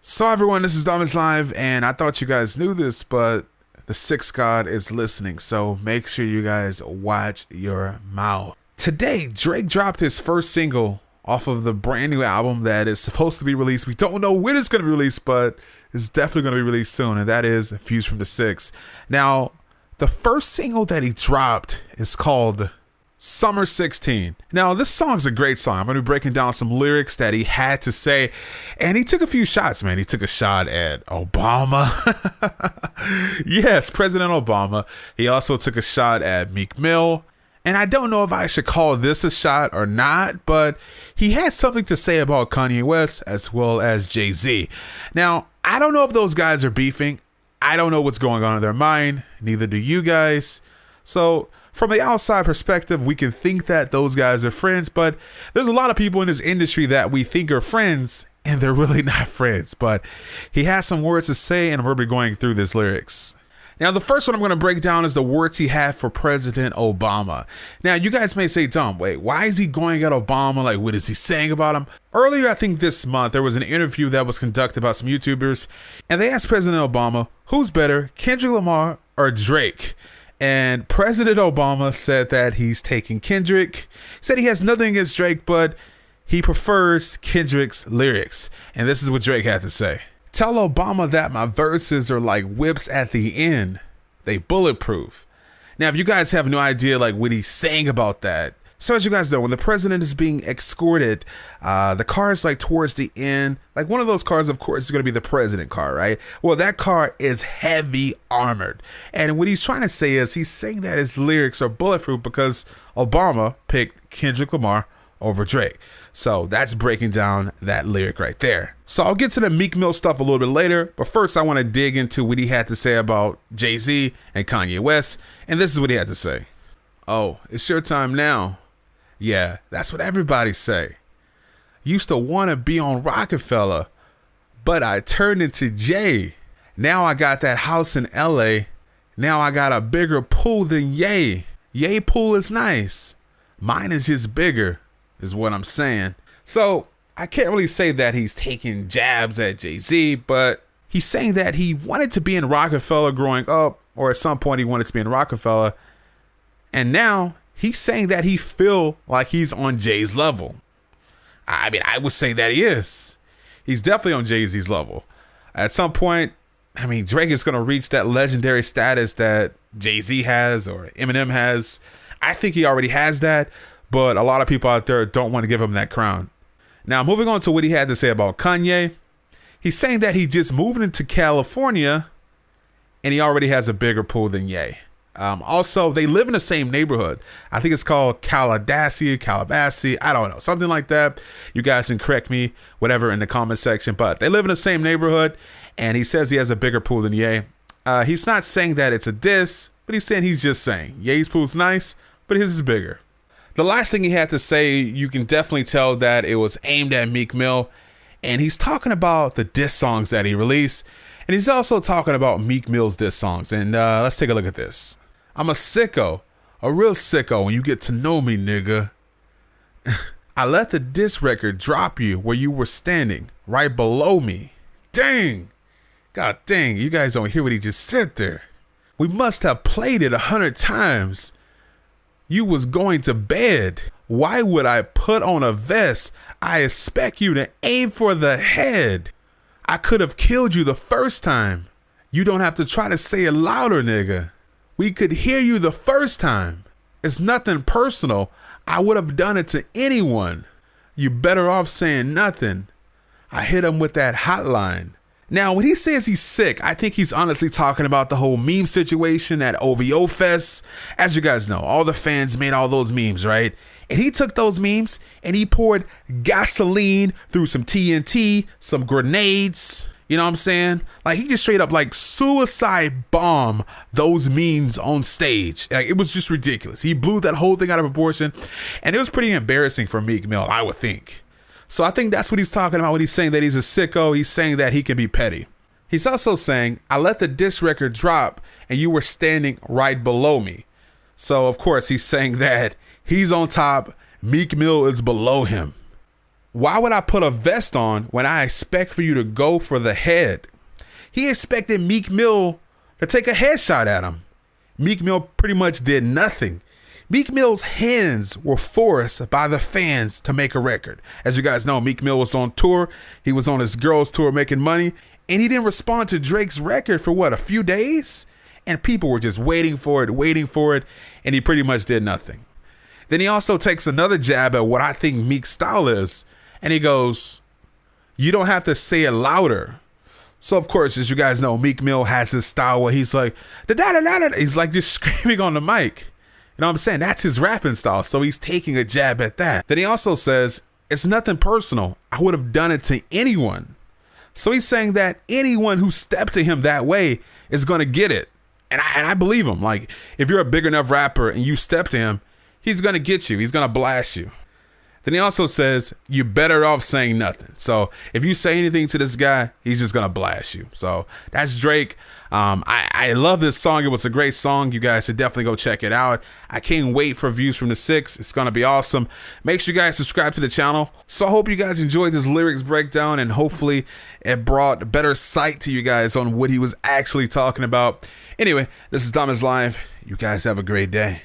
So everyone, this is Dominus Live, and I thought you guys knew this, but the Sixth God is listening, so make sure you guys watch your mouth. Today, Drake dropped his first single off of the brand new album that is supposed to be released. We don't know when it's going to be released, but it's definitely going to be released soon, and that is Views from the Six. Now, the first single that he dropped is called Summer 16. Now, this song's a great song. I'm going to be breaking down some lyrics that he had to say. And he took a few shots, man. He took a shot at Obama. Yes, President Obama. He also took a shot at Meek Mill. And I don't know if I should call this a shot or not, but he had something to say about Kanye West as well as Jay-Z. Now, I don't know if those guys are beefing. I don't know what's going on in their mind. Neither do you guys. So from the outside perspective, we can think that those guys are friends, but there's a lot of people in this industry that we think are friends and they're really not friends. But he has some words to say, and we're going to be going through this lyrics. Now, the first one I'm going to break down is the words he had for President Obama. Now, you guys may say, Tom, wait, why is he going at Obama? Like, what is he saying about him? Earlier, I think this month, there was an interview that was conducted by some YouTubers, and they asked President Obama, who's better, Kendrick Lamar or Drake? And President Obama said that he's taking Kendrick. He said he has nothing against Drake, but he prefers Kendrick's lyrics. And this is what Drake had to say. Tell Obama that my verses are like whips at the end. They bulletproof. Now, if you guys have no idea like what he's saying about that, so as you guys know, when the president is being escorted, the car is like towards the end. Like one of those cars, of course, is going to be the president car, right? Well, that car is heavy armored. And what he's trying to say is he's saying that his lyrics are bulletproof because Obama picked Kendrick Lamar over Drake. So that's breaking down that lyric right there. So I'll get to the Meek Mill stuff a little bit later. But first, I want to dig into what he had to say about Jay-Z and Kanye West. And this is what he had to say. Oh, it's your time now. Yeah, that's what everybody say. Used to want to be on Rockefeller, but I turned into Jay. Now I got that house in LA. Now I got a bigger pool than Ye. Ye pool is nice. Mine is just bigger, is what I'm saying. So I can't really say that he's taking jabs at Jay-Z, but he's saying that he wanted to be in Rockefeller growing up, or at some point he wanted to be in Rockefeller. And now he's saying that he feel like he's on Jay's level. I mean, I would say that he is. He's definitely on Jay-Z's level. At some point, I mean, Drake is going to reach that legendary status that Jay-Z has or Eminem has. I think he already has that, but a lot of people out there don't want to give him that crown. Now, moving on to what he had to say about Kanye. He's saying that he just moved into California and he already has a bigger pool than Ye. Also, they live in the same neighborhood. I think it's called Calabasas. I don't know. Something like that. You guys can correct me, whatever, in the comment section. But they live in the same neighborhood. And he says he has a bigger pool than Ye. He's not saying that it's a diss, but he's saying he's just saying Ye's pool's nice, but his is bigger. The last thing he had to say, you can definitely tell that it was aimed at Meek Mill. And he's talking about the diss songs that he released. And he's also talking about Meek Mill's diss songs. And let's take a look at this. I'm a sicko, a real sicko when you get to know me, nigga. I let the diss record drop you where you were standing, right below me. Dang. God dang, you guys don't hear what he just said there. We must have played it 100 times. You was going to bed. Why would I put on a vest? I expect you to aim for the head. I could have killed you the first time. You don't have to try to say it louder, nigga. We could hear you the first time. It's nothing personal. I would have done it to anyone. You better off saying nothing. I hit him with that hotline. Now, when he says he's sick, I think he's honestly talking about the whole meme situation at OVO Fest. As you guys know, all the fans made all those memes, right? And he took those memes and he poured gasoline through some TNT, some grenades. You know what I'm saying? Like, he just straight up like suicide bomb those memes on stage. Like, it was just ridiculous. He blew that whole thing out of proportion. And it was pretty embarrassing for Meek Mill, I would think. So I think that's what he's talking about when he's saying that he's a sicko. He's saying that he can be petty. He's also saying, I let the diss record drop and you were standing right below me. So, of course, he's saying that he's on top. Meek Mill is below him. Why would I put a vest on when I expect for you to go for the head? He expected Meek Mill to take a headshot at him. Meek Mill pretty much did nothing. Meek Mill's hands were forced by the fans to make a record. As you guys know, Meek Mill was on tour. He was on his girls tour making money, and he didn't respond to Drake's record for what, a few days? And people were just waiting for it, and he pretty much did nothing. Then he also takes another jab at what I think Meek's style is, and he goes, you don't have to say it louder. So, of course, as you guys know, Meek Mill has his style where he's like, da-da-da-da-da. He's like just screaming on the mic. You know what I'm saying? That's his rapping style. So he's taking a jab at that. Then he also says, it's nothing personal. I would have done it to anyone. So he's saying that anyone who stepped to him that way is going to get it. And I believe him. Like, if you're a big enough rapper and you step to him, he's going to get you. He's going to blast you. Then he also says, you're better off saying nothing. So if you say anything to this guy, he's just going to blast you. So that's Drake. I love this song. It was a great song. You guys should definitely go check it out. I can't wait for Views from the Six. It's going to be awesome. Make sure you guys subscribe to the channel. So I hope you guys enjoyed this lyrics breakdown, and hopefully it brought better sight to you guys on what he was actually talking about. Anyway, this is Diamonds Live. You guys have a great day.